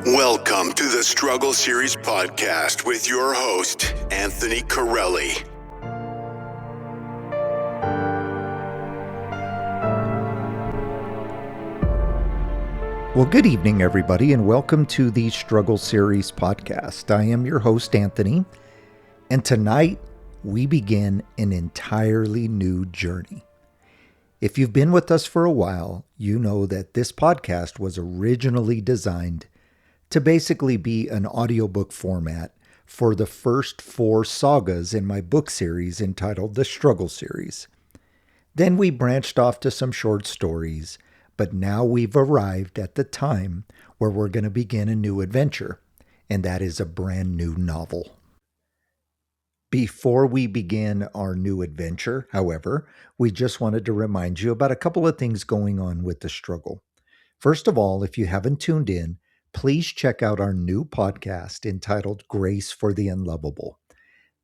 Welcome to the Struggle Series podcast with your host, Anthony Corelli. Well, good evening, everybody, and welcome to the Struggle Series podcast. I am your host, Anthony, and tonight we begin an entirely new journey. If you've been with us for a while, you know that this podcast was originally designed to basically be an audiobook format for the first 4 sagas in my book series entitled the Struggle Series. Then we branched off to some short stories, but now we've arrived at the time where we're going to begin a new adventure, and that is a brand new novel. Before we begin our new adventure, however, we just wanted to remind you about a couple of things going on with the struggle. First of all, if you haven't tuned in, please check out our new podcast entitled Grace for the Unlovable.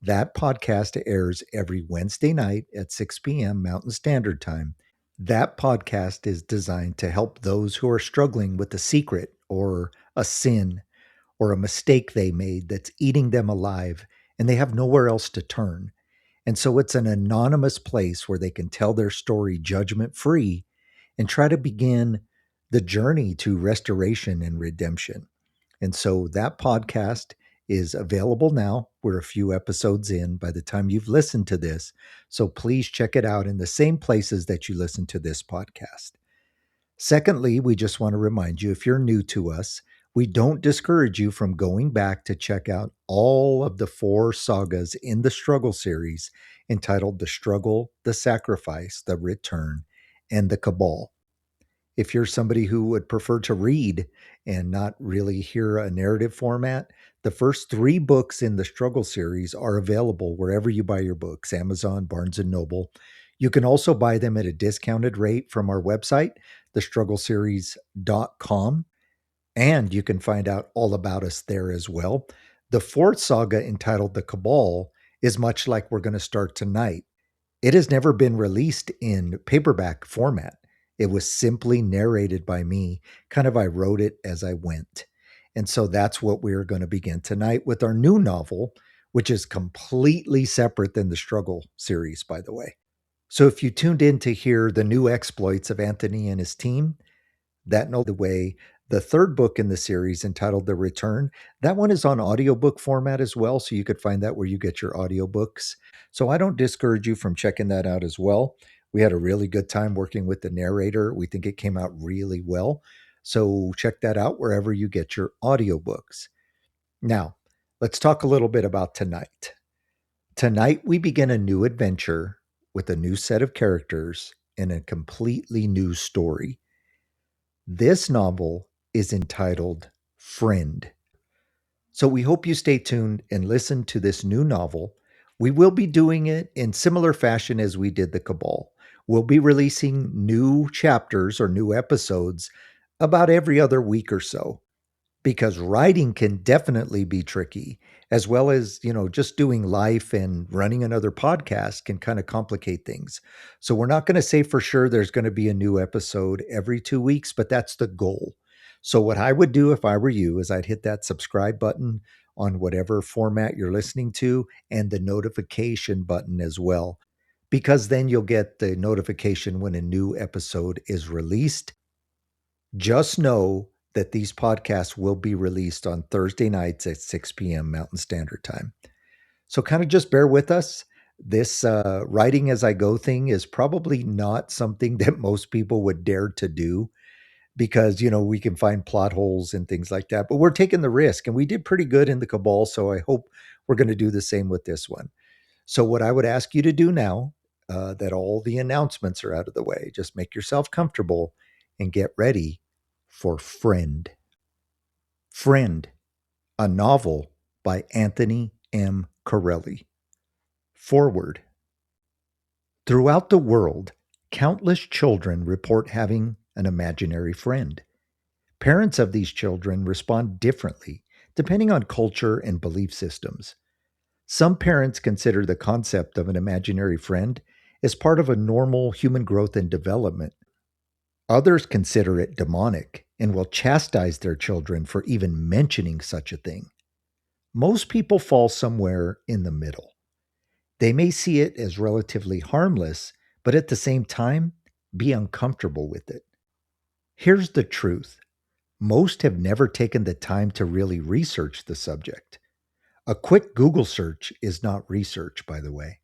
That podcast airs every Wednesday night at 6 p.m. Mountain Standard Time. That podcast is designed to help those who are struggling with a secret or a sin or a mistake they made that's eating them alive and they have nowhere else to turn. And so it's an anonymous place where they can tell their story judgment-free and try to begin the journey to restoration and redemption. And so that podcast is available now. We're a few episodes in by the time you've listened to this. So please check it out in the same places that you listen to this podcast. Secondly, we just want to remind you, if you're new to us, we don't discourage you from going back to check out all of the 4 sagas in the Struggle series entitled The Struggle, The Sacrifice, The Return, and The Cabal. If you're somebody who would prefer to read and not really hear a narrative format, the first 3 books in the Struggle series are available wherever you buy your books, Amazon, Barnes & Noble. You can also buy them at a discounted rate from our website, thestruggleseries.com, and you can find out all about us there as well. The 4th saga, entitled The Cabal, is much like we're going to start tonight. It has never been released in paperback format. It was simply narrated by me. I wrote it as I went. And so that's what we're going to begin tonight with our new novel, which is completely separate than the Struggle series, by the way. So if you tuned in to hear the new exploits of Anthony and his team, that know the way. The 3rd book in the series, entitled The Return, that one is on audiobook format as well, so you could find that where you get your audiobooks. So I don't discourage you from checking that out as well. We had a really good time working with the narrator. We think it came out really well. So check that out wherever you get your audiobooks. Now, let's talk a little bit about tonight. Tonight, we begin a new adventure with a new set of characters and a completely new story. This novel is entitled Friend. So we hope you stay tuned and listen to this new novel. We will be doing it in similar fashion as we did The Cabal. We'll be releasing new chapters or new episodes about every other week or so, because writing can definitely be tricky, as well as, just doing life and running another podcast can kind of complicate things. So we're not going to say for sure there's going to be a new episode every 2 weeks, but that's the goal. So what I would do if I were you is I'd hit that subscribe button on whatever format you're listening to and the notification button as well, because then you'll get the notification when a new episode is released. Just know that these podcasts will be released on Thursday nights at 6 p.m. Mountain Standard Time. So kind of just bear with us. This writing as I go thing is probably not something that most people would dare to do because, we can find plot holes and things like that. But we're taking the risk, and we did pretty good in the Cabal, so I hope we're going to do the same with this one. So what I would ask you to do now, that all the announcements are out of the way, just make yourself comfortable and get ready for Friend. Friend, a novel by Anthony M. Corelli. Forward. Throughout the world, countless children report having an imaginary friend. Parents of these children respond differently depending on culture and belief systems. Some parents consider the concept of an imaginary friend as part of a normal human growth and development. Others consider it demonic and will chastise their children for even mentioning such a thing. Most people fall somewhere in the middle. They may see it as relatively harmless, but at the same time, be uncomfortable with it. Here's the truth. Most have never taken the time to really research the subject. A quick Google search is not research, by the way.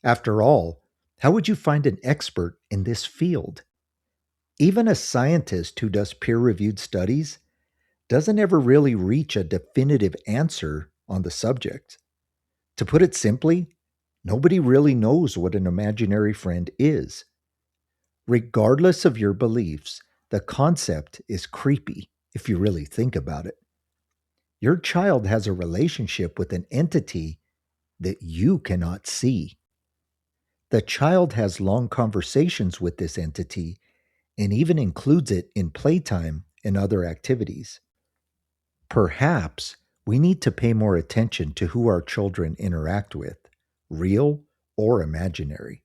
After all, how would you find an expert in this field? Even a scientist who does peer-reviewed studies doesn't ever really reach a definitive answer on the subject. To put it simply, nobody really knows what an imaginary friend is. Regardless of your beliefs, the concept is creepy if you really think about it. Your child has a relationship with an entity that you cannot see. The child has long conversations with this entity and even includes it in playtime and other activities. Perhaps we need to pay more attention to who our children interact with, real or imaginary.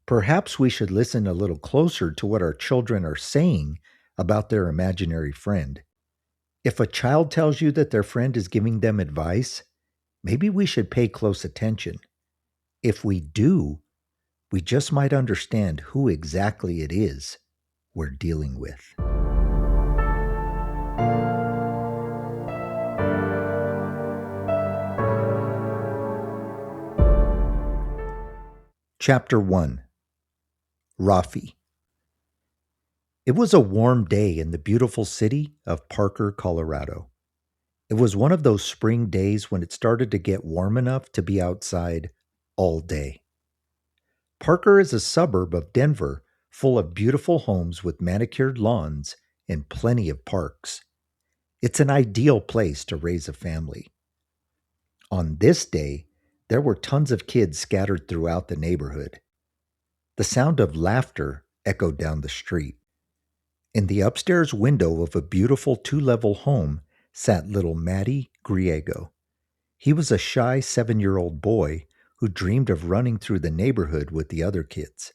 Perhaps we should listen a little closer to what our children are saying about their imaginary friend. If a child tells you that their friend is giving them advice, maybe we should pay close attention. If we do, we just might understand who exactly it is we're dealing with. Chapter 1. Raphi. It was a warm day in the beautiful city of Parker, Colorado. It was one of those spring days when it started to get warm enough to be outside all day. Parker is a suburb of Denver full of beautiful homes with manicured lawns and plenty of parks. It's an ideal place to raise a family. On this day, there were tons of kids scattered throughout the neighborhood. The sound of laughter echoed down the street. In the upstairs window of a beautiful two-level home sat little Matty Griego. He was a shy 7-year-old boy who dreamed of running through the neighborhood with the other kids.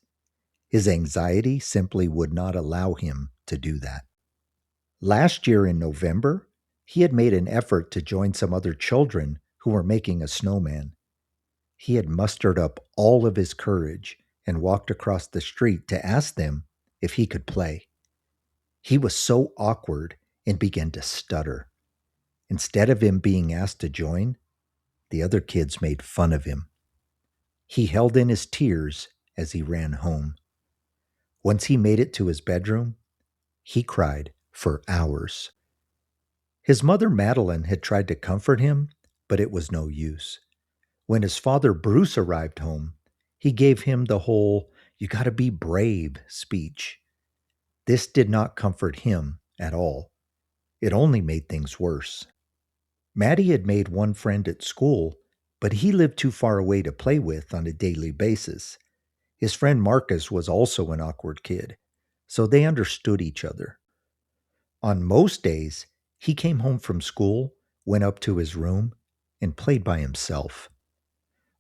His anxiety simply would not allow him to do that. Last year in November, he had made an effort to join some other children who were making a snowman. He had mustered up all of his courage and walked across the street to ask them if he could play. He was so awkward and began to stutter. Instead of him being asked to join, the other kids made fun of him. He held in his tears as he ran home. Once he made it to his bedroom, he cried for hours. His mother, Madeline, had tried to comfort him, but it was no use. When his father, Bruce, arrived home, he gave him the whole "you gotta be brave" speech. This did not comfort him at all. It only made things worse. Matty had made one friend at school, but he lived too far away to play with on a daily basis. His friend Marcus was also an awkward kid, so they understood each other. On most days, he came home from school, went up to his room, and played by himself.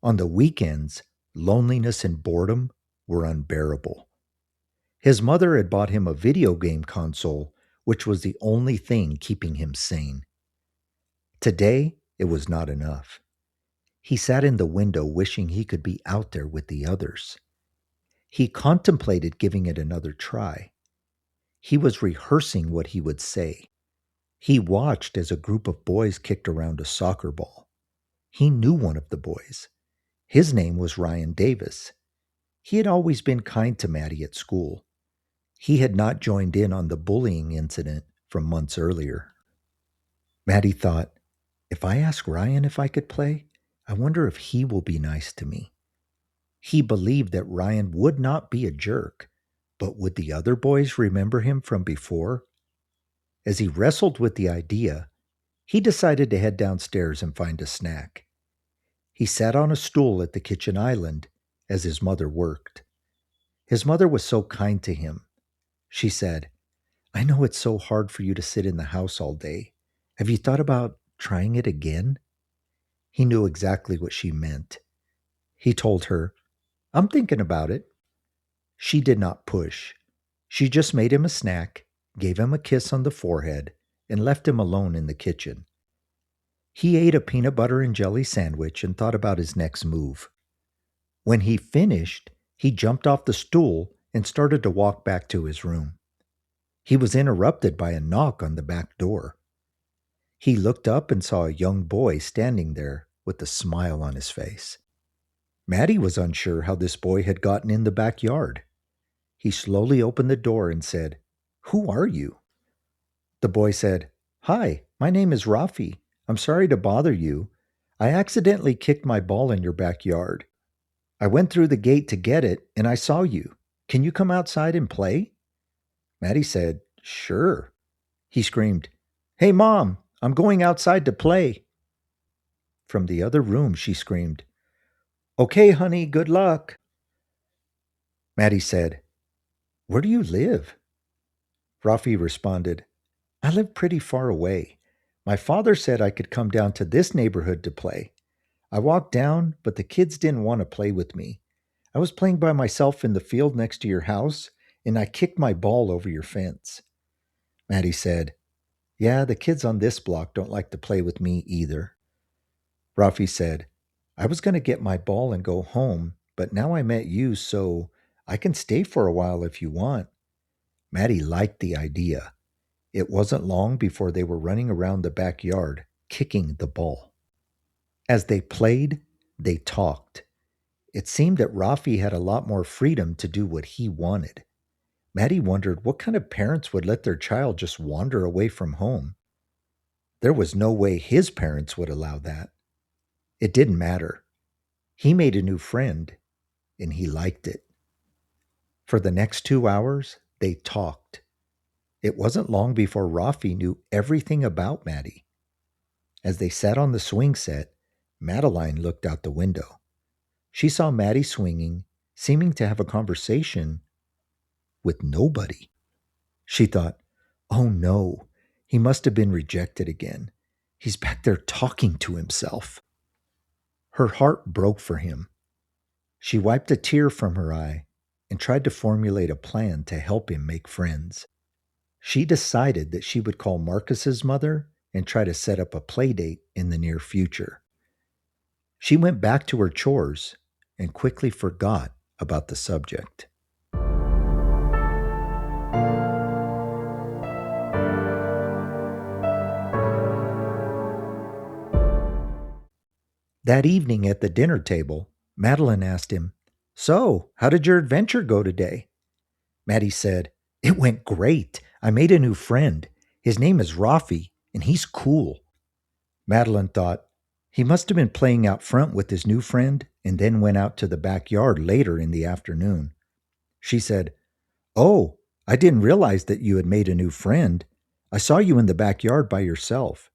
On the weekends, loneliness and boredom were unbearable. His mother had bought him a video game console, which was the only thing keeping him sane. Today, it was not enough. He sat in the window wishing he could be out there with the others. He contemplated giving it another try. He was rehearsing what he would say. He watched as a group of boys kicked around a soccer ball. He knew one of the boys. His name was Ryan Davis. He had always been kind to Matty at school. He had not joined in on the bullying incident from months earlier. Matty thought, if I ask Ryan if I could play, I wonder if he will be nice to me. He believed that Ryan would not be a jerk, but would the other boys remember him from before? As he wrestled with the idea, he decided to head downstairs and find a snack. He sat on a stool at the kitchen island as his mother worked. His mother was so kind to him. She said, I know it's so hard for you to sit in the house all day. Have you thought about trying it again? He knew exactly what she meant. He told her, I'm thinking about it. She did not push. She just made him a snack gave him a kiss on the forehead, and left him alone in the kitchen. He ate a peanut butter and jelly sandwich and thought about his next move. When he finished, he jumped off the stool and started to walk back to his room. He was interrupted by a knock on the back door. He looked up and saw a young boy standing there with a smile on his face. Matty was unsure how this boy had gotten in the backyard. He slowly opened the door and said, "Who are you?" The boy said, "Hi, my name is Raphi. I'm sorry to bother you. I accidentally kicked my ball in your backyard. I went through the gate to get it, and I saw you. Can you come outside and play?" Matty said, "Sure." He screamed, "Hey, Mom, I'm going outside to play." From the other room, she screamed, "Okay, honey, good luck." Matty said, "Where do you live?" Raphi responded, "I live pretty far away. My father said I could come down to this neighborhood to play. I walked down, but the kids didn't want to play with me. I was playing by myself in the field next to your house, and I kicked my ball over your fence." Matty said, "Yeah, the kids on this block don't like to play with me either." Raphi said, "I was going to get my ball and go home, but now I met you, so I can stay for a while if you want." Matty liked the idea. It wasn't long before they were running around the backyard, kicking the ball. As they played, they talked. It seemed that Raphi had a lot more freedom to do what he wanted. Matty wondered what kind of parents would let their child just wander away from home. There was no way his parents would allow that. It didn't matter. He made a new friend, and he liked it. For the next 2 hours, they talked. It wasn't long before Raphi knew everything about Matty. As they sat on the swing set, Madeline looked out the window. She saw Matty swinging, seeming to have a conversation with nobody. She thought, "Oh no, he must have been rejected again. He's back there talking to himself." Her heart broke for him. She wiped a tear from her eye and tried to formulate a plan to help him make friends. She decided that she would call Marcus's mother and try to set up a play date in the near future. She went back to her chores and quickly forgot about the subject. That evening at the dinner table, Madeline asked him, "So, how did your adventure go today?" Matty said, "It went great. I made a new friend. His name is Raphi, and he's cool." Madeline thought, he must have been playing out front with his new friend and then went out to the backyard later in the afternoon. She said, "Oh, I didn't realize that you had made a new friend. I saw you in the backyard by yourself."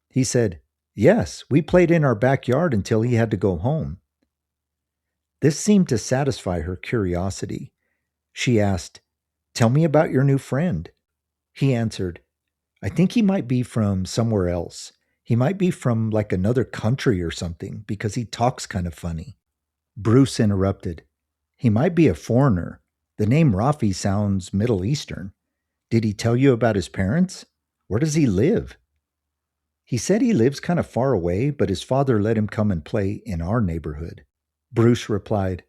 He said, "Yes, we played in our backyard until he had to go home." This seemed to satisfy her curiosity. She asked, "Tell me about your new friend." He answered, "I think he might be from somewhere else. He might be from like another country or something because he talks kind of funny." Bruce interrupted, "He might be a foreigner. The name Raphi sounds Middle Eastern. Did he tell you about his parents? Where does he live?" "He said he lives kind of far away, but his father let him come and play in our neighborhood." Bruce replied,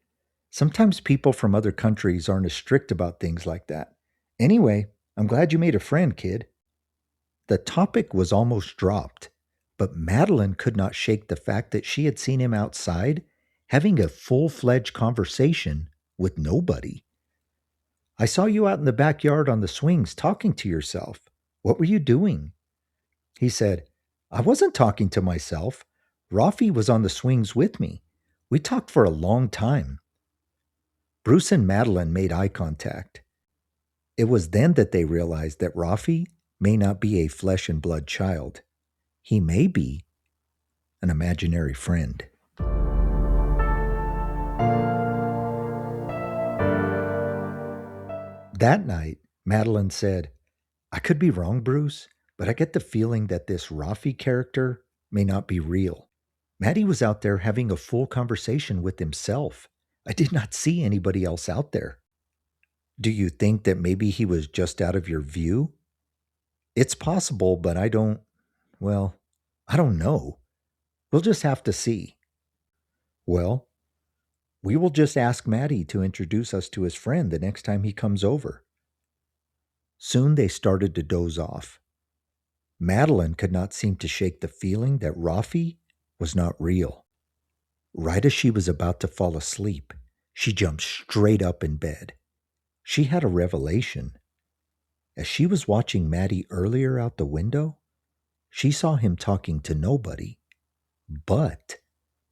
"Sometimes people from other countries aren't as strict about things like that. Anyway, I'm glad you made a friend, kid." The topic was almost dropped, but Madeline could not shake the fact that she had seen him outside having a full-fledged conversation with nobody. "I saw you out in the backyard on the swings talking to yourself. What were you doing?" He said, "I wasn't talking to myself. Raphi was on the swings with me. We talked for a long time." Bruce and Madeline made eye contact. It was then that they realized that Raphi may not be a flesh and blood child. He may be an imaginary friend. That night, Madeline said, "I could be wrong, Bruce, but I get the feeling that this Raphi character may not be real. Matty was out there having a full conversation with himself. I did not see anybody else out there." Do you think that maybe he was just out of your view? It's possible, but well, I don't know. We'll just have to see. Well, we will just ask Matty to introduce us to his friend the next time he comes over. Soon they started to doze off. Madeline could not seem to shake the feeling that Raphi was not real. Right as she was about to fall asleep, she jumped straight up in bed. She had a revelation. As she was watching Matty earlier out the window, she saw him talking to nobody, but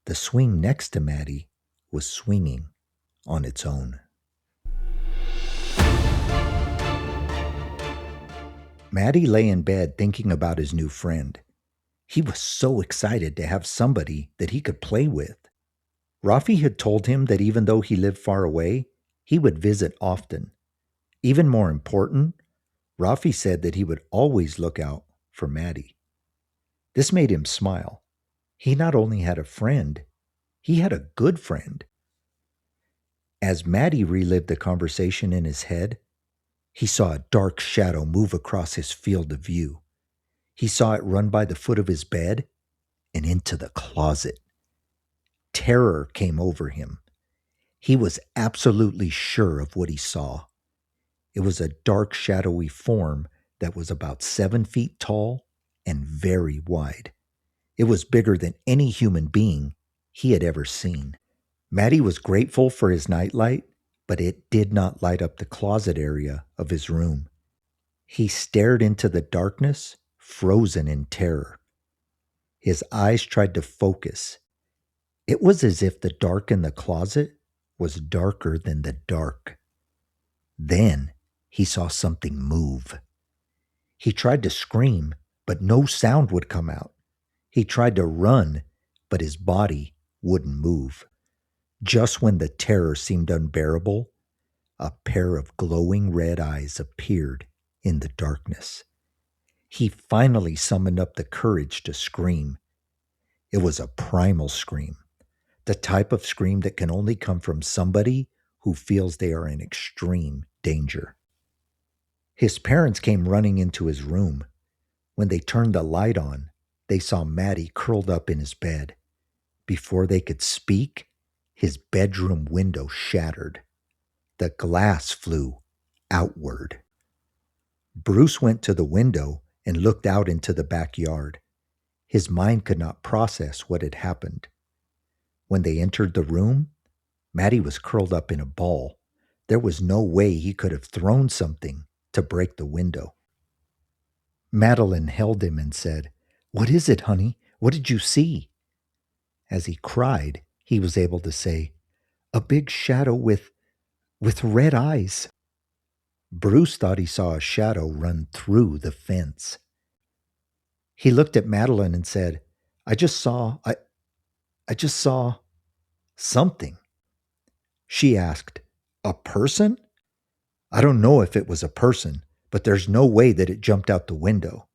the swing next to Matty was swinging on its own. Matty lay in bed thinking about his new friend. He was so excited to have somebody that he could play with. Raphi had told him that even though he lived far away, he would visit often. Even more important, Raphi said that he would always look out for Matty. This made him smile. He not only had a friend, he had a good friend. As Matty relived the conversation in his head, he saw a dark shadow move across his field of view. He saw it run by the foot of his bed and into the closet. Terror came over him. He was absolutely sure of what he saw. It was a dark, shadowy form that was about 7 feet tall and very wide. It was bigger than any human being he had ever seen. Matty was grateful for his nightlight, but it did not light up the closet area of his room. He stared into the darkness, frozen in terror. His eyes tried to focus. It was as if the dark in the closet was darker than the dark. Then he saw something move. He tried to scream, but no sound would come out. He tried to run, but his body wouldn't move. Just when the terror seemed unbearable, a pair of glowing red eyes appeared in the darkness. He finally summoned up the courage to scream. It was a primal scream, the type of scream that can only come from somebody who feels they are in extreme danger. His parents came running into his room. When they turned the light on, they saw Matty curled up in his bed. Before they could speak, his bedroom window shattered. The glass flew outward. Bruce went to the window and looked out into the backyard. His mind could not process what had happened. When they entered the room, Matty was curled up in a ball. There was no way he could have thrown something to break the window. Madeline held him and said, "What is it, honey? What did you see?" As he cried, he was able to say, "A big shadow with red eyes." Bruce thought he saw a shadow run through the fence. He looked at Madeline and said, I just saw something." She asked, "A person?" "I don't know if it was a person, but there's no way that it jumped out the window."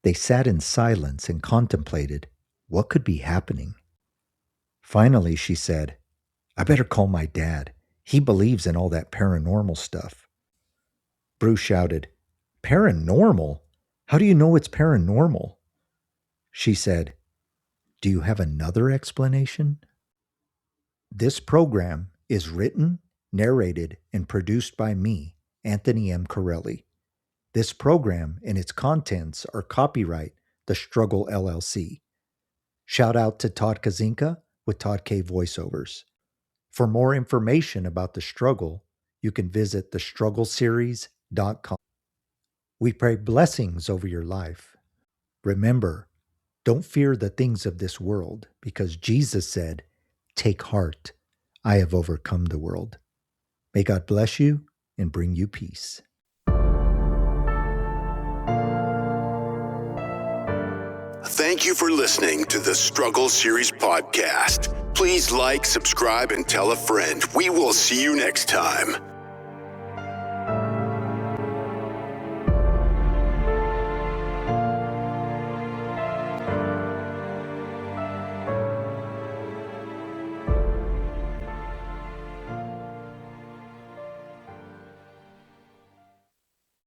They sat in silence and contemplated what could be happening. Finally, she said, "I better call my dad. He believes in all that paranormal stuff." Bruce shouted, "Paranormal? How do you know it's paranormal?" She said, "Do you have another explanation?" This program is written, narrated, and produced by me, Anthony M. Corelli. This program and its contents are copyright The Struggle LLC. Shout out to Todd Kazinka with Todd K. Voiceovers. For more information about The Struggle, you can visit thestruggleseries.com. We pray blessings over your life. Remember, don't fear the things of this world, because Jesus said, "Take heart, I have overcome the world." May God bless you and bring you peace. Thank you for listening to the Struggle Series podcast. Please like, subscribe, and tell a friend. We will see you next time.